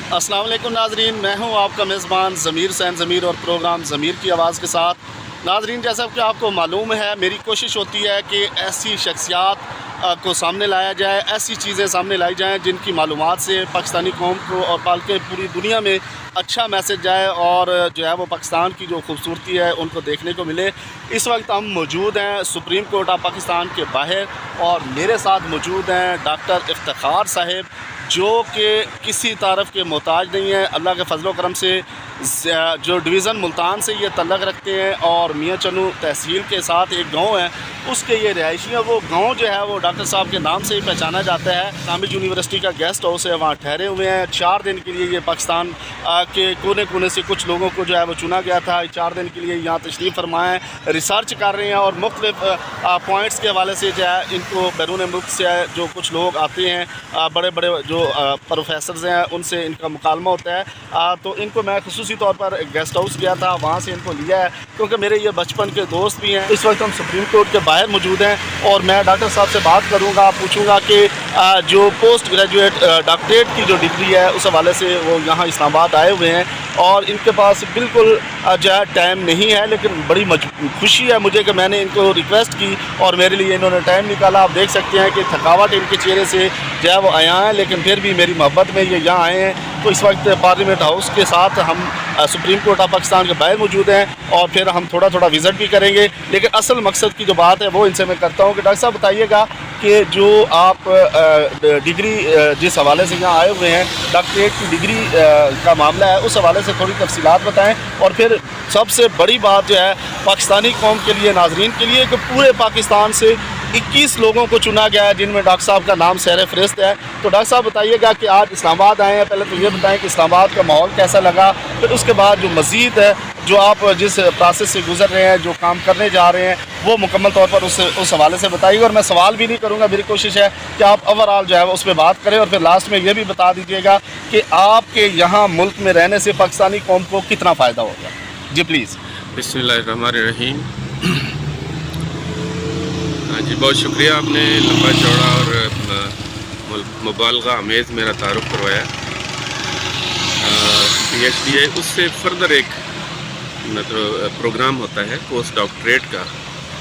अस्सलाम वालेकुम नाजरीन, मैं हूं आपका मेज़बान ज़मीर सैन ज़मीर और प्रोग्राम ज़मीर की आवाज़ के साथ। नाजरीन, जैसा कि आपको मालूम है, मेरी कोशिश होती है कि ऐसी शख्सियात को सामने लाया जाए, ऐसी चीज़ें सामने लाई जाएं जिनकी मालूमात से पाकिस्तानी कौम को और बल्कि पूरी दुनिया में अच्छा मैसेज जाए और जो है वो पाकिस्तान की जो खूबसूरती है उनको देखने को मिले। इस वक्त हम मौजूद हैं सुप्रीम कोर्ट ऑफ पाकिस्तान के बाहर और मेरे साथ मौजूद हैं डॉक्टर इफ्तिखार साहब, जो कि किसी तारफ़ के मोहताज नहीं है। अल्लाह के फजल करम से जो डिवीज़न मुल्तान से ये तल्लक़ रखते हैं और मियाँ चन्नू तहसील के साथ एक गांव है, उसके ये रहायशी है। वो गांव जो है वो डॉक्टर साहब के नाम से ही पहचाना जाता है। काम्ब्रिज यूनिवर्सिटी का गेस्ट हाउस है, वहाँ ठहरे हुए हैं। 4 दिन के लिए ये पाकिस्तान के कोने कोने से कुछ लोगों को जो है वो चुना गया था, 4 दिन के लिए यहाँ तशरीफ़ फरमाएँ, रिसर्च कर रहे हैं और मुख्तलिफ पॉइंट्स के हवाले से जो है इनको बैरून मुल्क से जो कुछ लोग आते हैं, बड़े बड़े जो प्रोफेसर्स हैं, उनसे इनका मुकालमा होता है। तो इनको मैं खसूसी तौर पर गेस्ट हाउस गया था, वहाँ से इनको लिया है क्योंकि मेरे ये बचपन के दोस्त भी हैं। इस वक्त हम सुप्रीम कोर्ट के बाहर मौजूद हैं और मैं डॉक्टर साहब से बात करूँगा, पूछूँगा कि जो पोस्ट ग्रेजुएट डॉक्टरेट की जो डिग्री है उस हवाले से वो यहाँ इस्लामाबाद आए हुए हैं और इनके पास बिल्कुल जो है टाइम नहीं है, लेकिन बड़ी खुशी है मुझे कि मैंने इनको रिक्वेस्ट की और मेरे लिए इन्होंने टाइम निकाला। आप देख सकते हैं कि थकावट इनके चेहरे से जो है वो आया है, लेकिन फिर भी मेरी मोहब्बत में ये यहाँ आए हैं। तो इस वक्त पार्लियामेंट हाउस के साथ हम सुप्रीम कोर्ट ऑफ पाकिस्तान के बाहर मौजूद हैं और फिर हम थोड़ा थोड़ा विज़िट भी करेंगे, लेकिन असल मकसद की जो बात है वो इनसे मैं करता हूँ कि डॉक्टर साहब बताइएगा कि जो आप डिग्री जिस हवाले से यहाँ आए हुए हैं, डॉक्टरेट की डिग्री का मामला है, उस हवाले से थोड़ी तफसीलात बताएं। और फिर सबसे बड़ी बात जो है पाकिस्तानी कौम के लिए, नाजरीन के लिए, कि पूरे पाकिस्तान से 21 लोगों को चुना गया है जिनमें डॉक्टर साहब का नाम सर फहरिस्त है। तो डॉक्टर साहब बताइएगा कि आज इस्लामाबाद आए हैं, पहले तो ये बताएं कि इस्लामाबाद का माहौल कैसा लगा, फिर उसके बाद जो मज़ीद है, जो आप जिस प्रोसेस से गुजर रहे हैं, जो काम करने जा रहे हैं, वो मुकम्मल तौर पर उस हवाले से बताइएगा। और मैं सवाल भी नहीं करूँगा, मेरी कोशिश है कि आप ओवरऑल जो है उस पर बात करें और फिर लास्ट में ये भी बता दीजिएगा कि आपके यहाँ मुल्क में रहने से पाकिस्तानी कौम को कितना फ़ायदा होगा। जी प्लीज़। बिस्मिल्लाहिर्रहमानिर्रहीम। जी बहुत शुक्रिया, आपने लंबा चौड़ा और मुबालगा अमेज़ मेरा तारुफ करवाया। PhD है, उससे फर्दर एक मतलब प्रोग्राम होता है पोस्ट डॉक्टरेट का,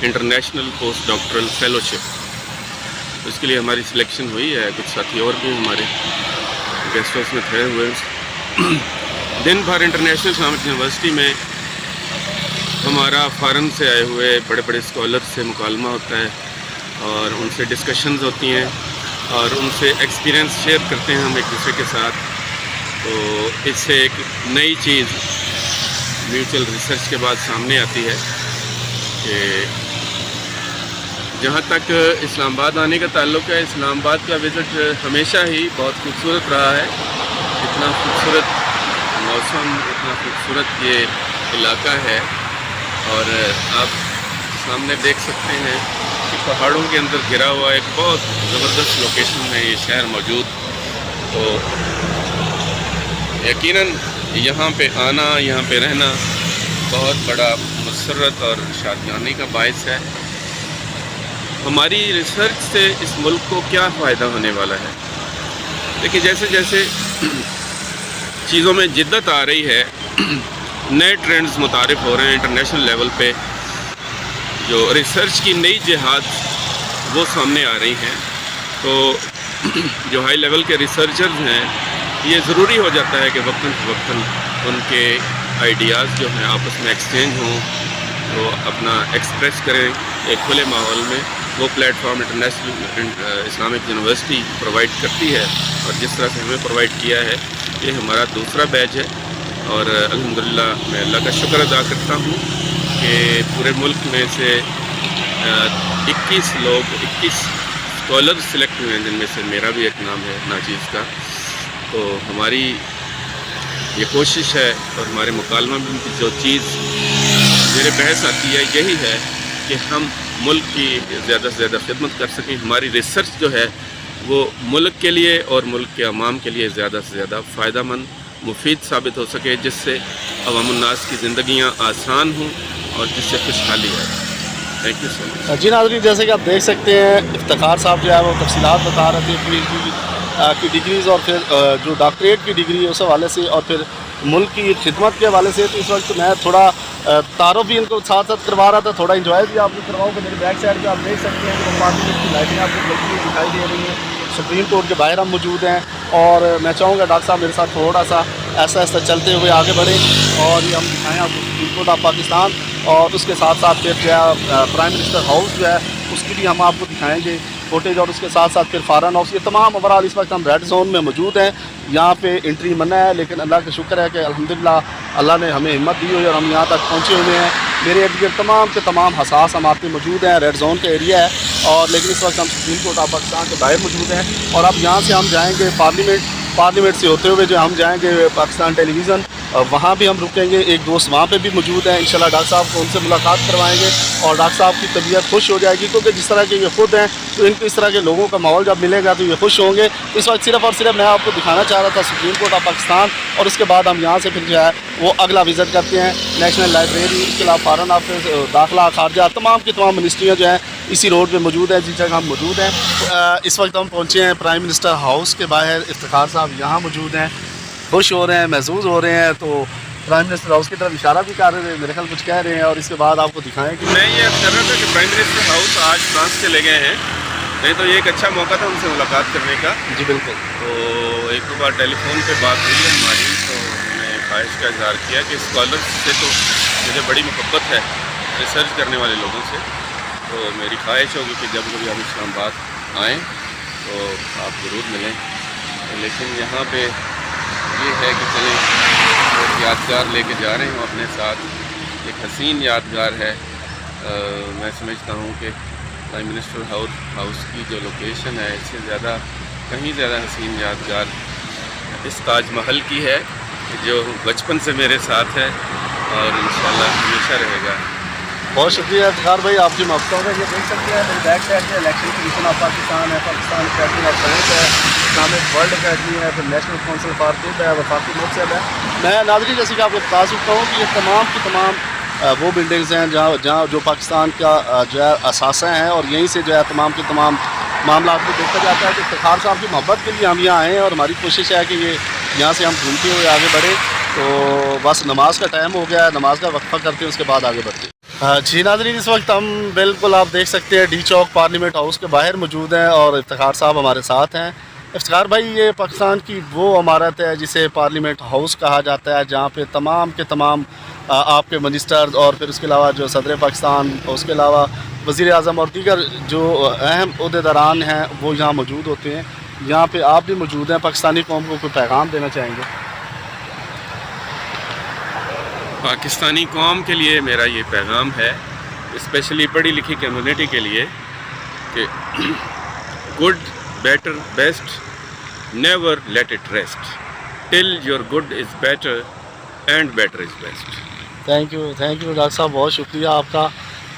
इंटरनेशनल पोस्ट डॉक्टरल फेलोशिप। उसके लिए हमारी सिलेक्शन हुई है, कुछ साथी और भी हमारे गेस्ट हाउस में ठहरे हुए हैं। दिन भर इंटरनेशनल इस्लामिक यूनिवर्सिटी में हमारा फ़ॉरेन से आए हुए बड़े बड़े स्कॉलर से मुकालमा होता है और उनसे डिस्कशंस होती हैं और उनसे एक्सपीरियंस शेयर करते हैं हम एक दूसरे के साथ। तो इससे एक नई चीज़ म्यूचुअल रिसर्च के बाद सामने आती है कि जहाँ तक इस्लामाबाद आने का ताल्लुक़ है, इस्लामाबाद का विज़िट हमेशा ही बहुत खूबसूरत रहा है। इतना खूबसूरत मौसम, इतना खूबसूरत ये इलाका है और आप सामने देख सकते हैं कि पहाड़ों के अंदर घिरा हुआ एक बहुत ज़बरदस्त लोकेशन में ये शहर मौजूद। तो यकीनन यहाँ पे आना, यहाँ पे रहना बहुत बड़ा मसरत और शादगानी का बायस है। हमारी रिसर्च से इस मुल्क को क्या फ़ायदा होने वाला है? देखिए, जैसे जैसे चीज़ों में जिद्दत आ रही है, नए ट्रेंड्स मुतारिफ हो रहे हैं इंटरनेशनल लेवल पे, जो रिसर्च की नई जिहाद वो सामने आ रही हैं। तो जो हाई लेवल के रिसर्चर्स हैं, ये ज़रूरी हो जाता है कि वक्तन फ़वक्तन उनके आइडियाज़ जो हैं आपस में एक्सचेंज हों, वो अपना एक्सप्रेस करें एक खुले माहौल में। वो platform international Islamic university provide करती है और जिस तरह से हमें प्रोवाइड किया है, ये हमारा दूसरा बैच है। और अल्हम्दुलिल्लाह मैं अल्लाह का शुक्र अदा करता हूँ कि पूरे मुल्क में से 21 स्कॉलर सिलेक्ट हुए हैं, जिनमें से मेरा भी एक नाम है, नाचीज़ का। तो हमारी ये कोशिश है और हमारे मुकालमा में जो चीज़ मेरे बहस आती है, यही है कि हम मुल्क की ज़्यादा से ज़्यादा खिदमत कर सकें। हमारी रिसर्च जो है वो मुल्क के लिए और मुल्क के अवाम के लिए ज़्यादा से ज़्यादा फ़ायदेमंद, मुफीद साबित हो सके, जिससे अवामुन्नास की ज़िंदगियाँ आसान हों और जिससे खुशहाली आए। Thank you so much. जी नाज़रीन, जैसे कि आप देख सकते हैं, इफ्तिखार साहब जो है वो तफसीलात बता रहे थे की डिग्रीज़ और फिर जो डॉक्टरेट की डिग्री है उस हवाले से और फिर मुल्क की खिदमत के हवाले से। तो इस वक्त मैं थोड़ा तारुफ भी इनको साथ साथ करवा रहा था, थोड़ा इंजॉय भी आपको करवाऊँगा। मेरे बैक साइड पे आप देख सकते हैं कि पार्लियामेंट की लाइटें आपको जलती हुई दिखाई दे रही हैं। सुप्रीम कोर्ट के बाहर हम मौजूद हैं और मैं चाहूँगा डॉक्टर साहब मेरे साथ थोड़ा सा ऐसा ऐसा चलते हुए आगे बढ़ें और ये हम दिखाएँ आपको सुप्रीम कोर्ट ऑफ पाकिस्तान, और उसके साथ साथ फिर जो है प्राइम मिनिस्टर हाउस जो है उसकी भी हम आपको दिखाएँगे फुटेज, और उसके साथ साथ फिर फॉरेन हाउस। ये तमाम ओवरऑल इस वक्त हम रेड जोन में मौजूद हैं। यहाँ पे एंट्री मना है, लेकिन अल्लाह का शुक्र है कि अल्हम्दुलिल्लाह अल्लाह ने हमें हिम्मत दी हुई और हम यहाँ तक पहुँचे हुए हैं। मेरे इर्द गिर्द तमाम के तमाम हसास इमारतें मौजूद हैं, रेड जोन का एरिया है, और लेकिन इस वक्त हम सुप्रीम कोर्ट ऑफ पाकिस्तान के बाहर मौजूद हैं। और अब यहाँ से हम जाएँगे पार्लियामेंट से होते हुए जो हम जाएँगे पाकिस्तान टेलीविज़न, वहाँ भी हम रुकेंगे। एक दोस्त वहाँ पे भी मौजूद हैं, इंशाल्लाह डॉक्टर साहब को उनसे मुलाकात करवाएंगे और डॉक्टर साहब की तबीयत खुश हो जाएगी, क्योंकि जिस तरह के ये खुद हैं तो इनको इस तरह के लोगों का माहौल जब मिलेगा तो ये खुश होंगे। इस वक्त सिर्फ़ और सिर्फ मैं आपको दिखाना चाह रहा था सुप्रीम कोर्ट ऑफ पाकिस्तान, और उसके बाद हम यहाँ से फिर जो है वो अगला विज़िट करते हैं नेशनल लाइब्रेरी, इसके अलावा फॉरेन ऑफिस, दाखिला, खारजा, तमाम की तमाम मिनिस्ट्रियाँ जो हैं इसी रोड पे मौजूद है जिस जगह हम मौजूद हैं। इस वक्त हम पहुँचे हैं प्राइम मिनिस्टर हाउस के बाहर। इफ्तिखार साहब यहाँ मौजूद हैं, खुश हो रहे हैं, महसूस हो रहे हैं, तो प्राइम मिनिस्टर हाउस की तरफ इशारा भी कर रहे थे, मेरे ख्याल कुछ कह रहे हैं, और इसके बाद आपको दिखाएं कि मैं ये कर रहा था कि प्राइम मिनिस्टर हाउस आज फ्रांस चले गए हैं, नहीं तो ये एक अच्छा मौका था उनसे मुलाकात करने का। जी बिल्कुल। तो एक दो बार टेलीफोन पे बात हुई है हमारी, तो हमने ख्वाहिश का इजहार किया कि स्कॉलर्स से तो मुझे बड़ी मोहब्बत है, रिसर्च करने वाले लोगों से, तो मेरी ख्वाहिश होगी कि जब कभी हम इस्लामाबाद आएँ तो आप ज़रूर मिलें। लेकिन यहाँ पे ये है कि चलें एक यादगार लेके जा रहे हैं अपने साथ, एक हसीन यादगार है। मैं समझता हूँ कि प्राइम मिनिस्टर हाउस की जो लोकेशन है इससे ज़्यादा कहीं ज़्यादा हसीन यादगार इस ताजमहल की है, जो बचपन से मेरे साथ है और इंशाल्लाह हमेशा रहेगा। बहुत शुक्रिया इफ्तिखार भाई आपकी मोहब्बतों का। ये देख सकते हैं मेरे बैक साइड में इलेक्शन कमीशन ऑफ पाकिस्तान है, पाकिस्तान अकेडमी ऑफ साइंस है, इस्लामिक वर्ल्ड अकेडमी है, फिर नेशनल काउंसिल फॉर तिब है, वफाकी मकसद है। मैं नाज़रीन जैसे कि आपको बता सकता हूँ कि ये तमाम की तमाम वो बिल्डिंग्स हैं जहाँ जो पाकिस्तान का जो है असासा हैं, और यहीं से जो है तमाम के तमाम मामला को देखा जाता है। तो इफ्तिखार साहब की मोहब्बत के लिए हम यहाँ आए हैं और हमारी कोशिश है कि ये यहाँ से हम घूमते हुए आगे बढ़ें। तो बस नमाज का टाइम हो गया है, नमाज का वक्फा करते हैं, उसके बाद आगे बढ़ते हैं। जी नाज़रीन, इस वक्त हम बिल्कुल आप देख सकते हैं डी चौक पार्लियामेंट हाउस के बाहर मौजूद हैं और इफ्तिखार साहब हमारे साथ हैं। इफ्तिखार भाई, ये पाकिस्तान की वो इमारत है जिसे पार्लियामेंट हाउस कहा जाता है, जहाँ पे तमाम के तमाम आपके मिनिस्टर और फिर उसके अलावा जो सदर पाकिस्तान, उसके अलावा वज़ीर आज़म और दीगर जो अहम ओहदेदारान हैं वो यहाँ मौजूद होते हैं। यहाँ पे आप भी मौजूद हैं, पाकिस्तानी कौम को कोई पैगाम देना चाहेंगे? पाकिस्तानी कौम के लिए मेरा ये पैगाम है, स्पेशली पढ़ी लिखी कम्युनिटी के लिए, कि good, better, best, never let it rest till your good is better and better is best. Thank you doctor साहब, बहुत शुक्रिया आपका।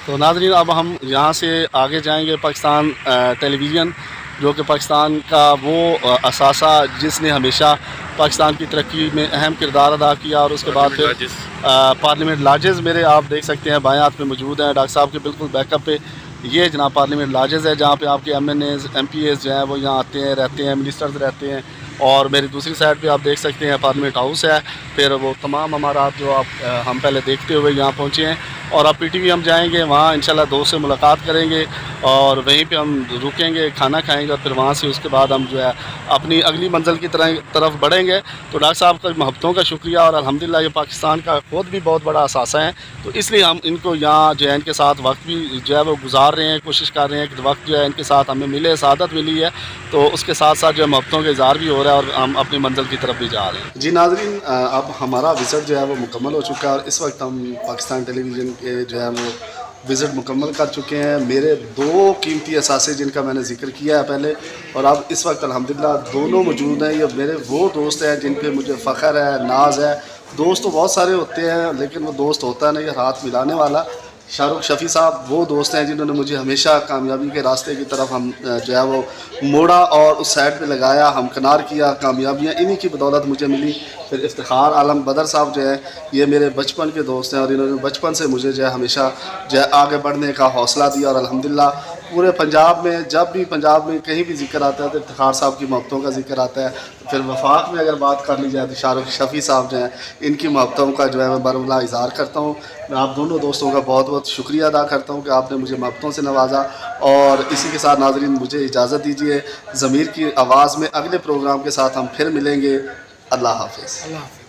तो नाज़रीन, अब हम यहाँ से आगे जाएंगे पाकिस्तान टेलीविज़न, जो कि पाकिस्तान का वो असासा जिसने हमेशा पाकिस्तान की तरक्की में अहम किरदार अदा किया, और उसके बाद फिर पार्लियामेंट लॉजेस मेरे आप देख सकते हैं बाएं हाथ में मौजूद हैं डॉक्टर साहब के बिल्कुल बैकअप पे। ये जनाब पार्लियामेंट लॉजेस है जहाँ पे आपके MNAs MPAs जो हैं वो यहाँ आते हैं, रहते हैं, मिनिस्टर्स रहते हैं। और मेरी दूसरी साइड पे आप देख सकते हैं पार्लियामेंट हाउस है। फिर वो तमाम हमारा जो आप हम पहले देखते हुए यहाँ पहुँचे हैं, और अब PTV हम जाएंगे, वहाँ इंशाल्लाह दोस्त से मुलाकात करेंगे और वहीं पे हम रुकेंगे, खाना खाएंगे, और फिर वहाँ से उसके बाद हम जो है अपनी अगली मंजिल की तरफ बढ़ेंगे। तो डॉक्टर साहब का मोहब्बतों का शुक्रिया, और अल्हम्दुलिल्लाह ये पाकिस्तान का खुद भी बहुत बड़ा असासा है, तो इसलिए हम इनको यहाँ जो है इनके साथ वक्त भी जो है वो गुजार रहे हैं, कोशिश कर रहे हैं कि वक्त जो है इनके साथ हमें मिले, सआदत मिली है, तो उसके साथ साथ जो है मोहब्बतों का इज़हार भी हो रहा है और हम अपनी मंजिल की तरफ भी जा रहे हैं। जी नाज़रीन, अब हमारा विज़िट जो है वो मुकम्मल हो चुका है, और इस वक्त हम पाकिस्तान टेलीविज़न के जो है वो विज़िट मुकम्मल कर चुके हैं। मेरे दो कीमती असासे जिनका मैंने ज़िक्र किया है पहले, और अब इस वक्त अल्हम्दुलिल्लाह दोनों मौजूद हैं। ये मेरे वो दोस्त हैं जिन पे मुझे फ़ख्र है, नाज है। दोस्त तो बहुत सारे होते हैं, लेकिन वो दोस्त होता नहीं है हाथ मिलाने वाला। शाहरुख शफ़ी साहब वो दोस्त हैं जिन्होंने मुझे हमेशा कामयाबी के रास्ते की तरफ हम जो है वो मोड़ा और उस साइड पे लगाया, हमकनार किया, कामयाबियाँ इन्हीं की बदौलत मुझे मिली। फिर इफ्तिखार आलम बदर साहब जो है ये मेरे बचपन के दोस्त हैं, और इन्होंने बचपन से मुझे जो है हमेशा जो है आगे बढ़ने का हौसला दिया, और अल्हम्दुलिल्लाह पूरे पंजाब में जब भी पंजाब में कहीं भी जिक्र आता है तो इफ्तिखार साहब की मोहब्बतों का जिक्र आता है। तो फिर वफाक में अगर बात कर ली जाए तो शाहरुख शफ़ी साहब जो हैं इनकी मोहब्बतों का जो है मैं बरमला इज़हार करता हूँ। मैं आप दोनों दोस्तों का बहुत बहुत शुक्रिया अदा करता हूँ कि आपने मुझे मोहब्बतों से नवाजा। और इसी के साथ नाज़रीन मुझे इजाज़त दीजिए। ज़मीर की आवाज़ में अगले प्रोग्राम के साथ हम फिर मिलेंगे। अल्लाह हाफ़िज़।